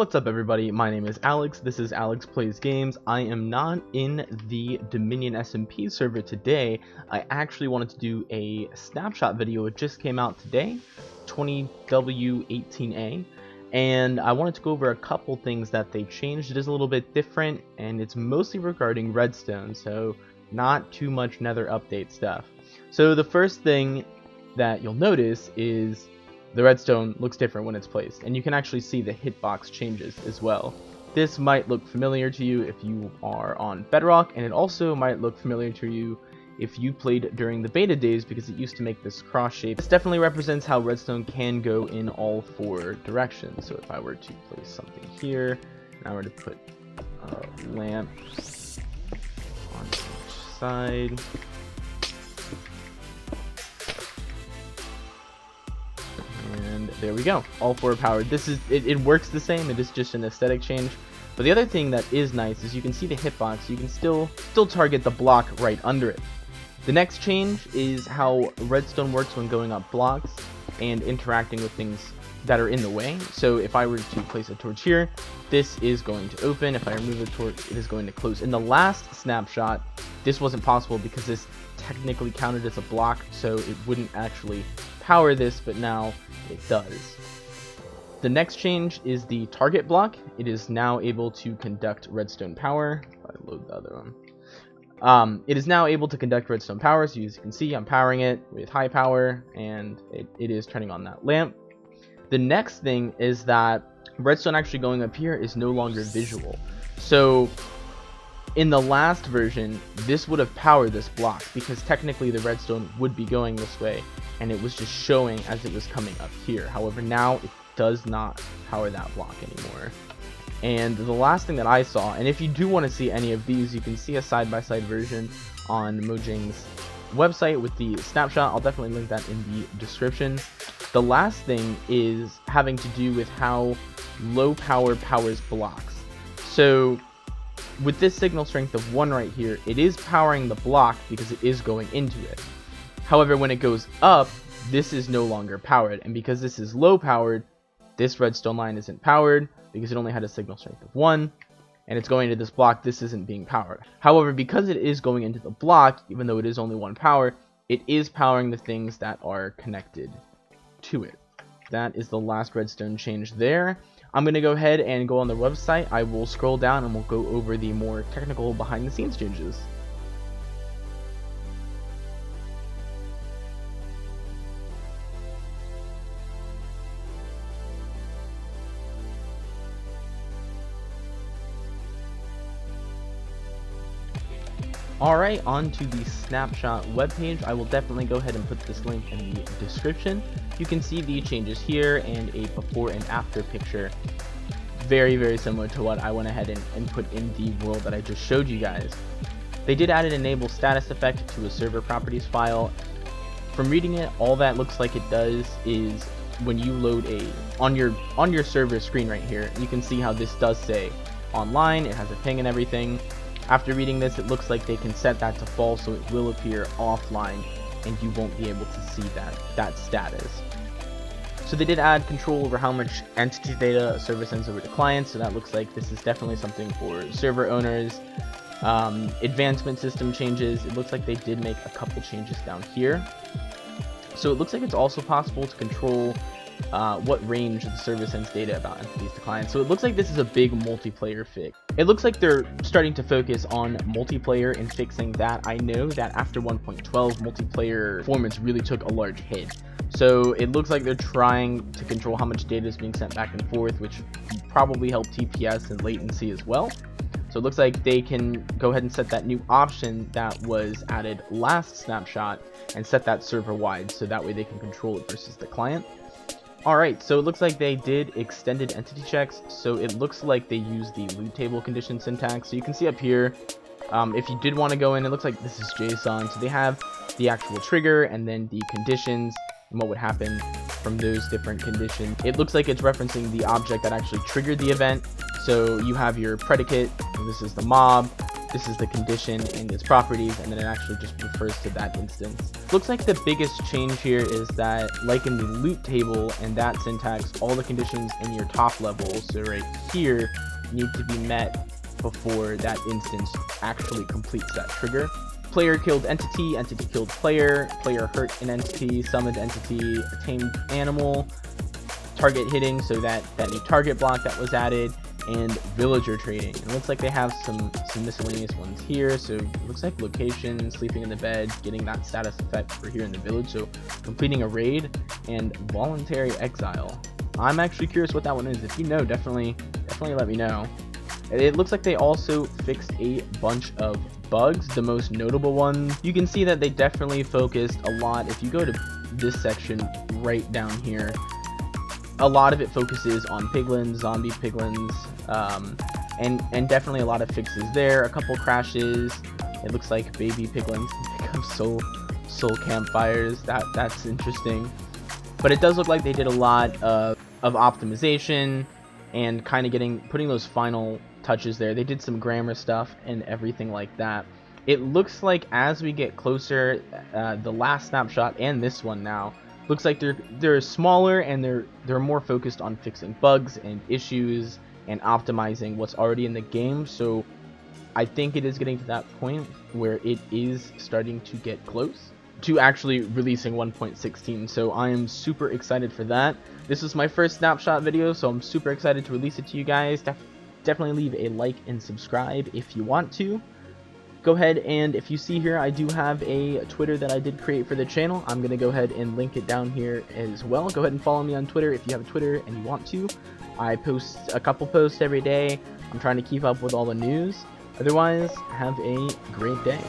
What's up everybody, my name is Alex, this is Alex Plays Games. I am not in the Dominion SMP server today. I actually wanted to do a snapshot video. It just came out today, 20W18A, and I wanted to go over a couple things that they changed. It is a little bit different, and it's mostly regarding Redstone, so not too much Nether update stuff. So the first thing that you'll notice is the redstone looks different when it's placed, and you can actually see the hitbox changes as well. This might look familiar to you if you are on Bedrock, and it also might look familiar to you if you played during the beta days, because it used to make this cross shape. This definitely represents how redstone can go in all four directions. So if I were to place something here, and I were to put a lamp on each side, and there we go, all four powered. This is it works the same, it is just an aesthetic change. But the other thing that is nice is you can see the hitbox. You can still target the block right under it. The next change is how redstone works when going up blocks and interacting with things that are in the way. So if I were to place a torch here, this is going to open. If I remove the torch, it is going to close. In the last snapshot, this wasn't possible because this technically counted as a block, so it wouldn't actually power this, but now it does. The next change is the target block. It is now able to conduct redstone power. If I load the other one, it is now able to conduct redstone power. So as you can see, I'm powering it with high power, and it is turning on that lamp. The next thing is that redstone actually going up here is no longer visual. So in the last version, this would have powered this block because technically the redstone would be going this way, and it was just showing as it was coming up here. However, now it does not power that block anymore. And the last thing that I saw, and if you do want to see any of these, you can see a side-by-side version on Mojang's website with the snapshot. I'll definitely link that in the description. The last thing is having to do with how low power powers blocks. So with this signal strength of 1 right here, it is powering the block because it is going into it. However, when it goes up, this is no longer powered, and because this is low powered, this redstone line isn't powered because it only had a signal strength of 1, and it's going into this block. This isn't being powered. However, because it is going into the block, even though it is only 1 power, it is powering the things that are connected to it. That is the last redstone change there. I'm going to go ahead and go on their website. I will scroll down and we'll go over the more technical behind the scenes changes. Alright, on to the snapshot webpage. I will definitely go ahead and put this link in the description. You can see the changes here and a before and after picture. Very similar to what I went ahead and put in the world that I just showed you guys. They did add an enable status effect to a server properties file. From reading it, all that looks like it does is when you load on your server screen right here, you can see how this does say online. It has a ping and everything. After reading this, it looks like they can set that to false, so it will appear offline and you won't be able to see that status. So they did add control over how much entity data a server sends over to clients, so that looks like this is definitely something for server owners. Advancement system changes. It looks like they did make a couple changes down here. So it looks like it's also possible to control what range the server sends data about entities to clients. So it looks like this is a big multiplayer fix. It looks like they're starting to focus on multiplayer and fixing that. I know that after 1.12, multiplayer performance really took a large hit. So it looks like they're trying to control how much data is being sent back and forth, which probably help TPS and latency as well. So it looks like they can go ahead and set that new option that was added last snapshot and set that server wide, so that way they can control it versus the client. Alright, so it looks like they did extended entity checks, so it looks like they used the loot table condition syntax. So you can see up here, if you did want to go in, it looks like this is JSON, so they have the actual trigger and then the conditions and what would happen from those different conditions. It looks like it's referencing the object that actually triggered the event. So you have your predicate, this is the mob, this is the condition and its properties, and then it actually just refers to that instance. Looks like the biggest change here is that, like in the loot table and that syntax, all the conditions in your top level, so right here, need to be met before that instance actually completes that trigger. Player killed entity, entity killed player, player hurt an entity, summoned entity, tamed animal, target hitting, so that new target block that was added, and villager trading. It looks like they have some miscellaneous ones here, so it looks like location, sleeping in the bed, getting that status effect for here in the village, so completing a raid, and voluntary exile. I'm actually curious what that one is. If you know, definitely let me know. It looks like they also fixed a bunch of bugs. The most notable one, you can see that they definitely focused a lot. If you go to this section right down here, a lot of it focuses on piglins, zombie piglins, and definitely a lot of fixes there. A couple crashes. It looks like baby piglins can pick up soul campfires. That's interesting. But it does look like they did a lot of optimization and kind of putting those final touches there. They did some grammar stuff and everything like that. It looks like as we get closer, the last snapshot and this one now, looks like they're smaller and they're more focused on fixing bugs and issues and optimizing what's already in the game. So I think it is getting to that point where it is starting to get close to actually releasing 1.16. So I am super excited for that. This is my first snapshot video, so I'm super excited to release it to you guys. Definitely leave a like and subscribe if you want to. Go ahead, and if you see here, I do have a Twitter that I did create for the channel. I'm going to go ahead and link it down here as well. Go ahead and follow me on Twitter if you have a Twitter and you want to. I post a couple posts every day. I'm trying to keep up with all the news. Otherwise, have a great day.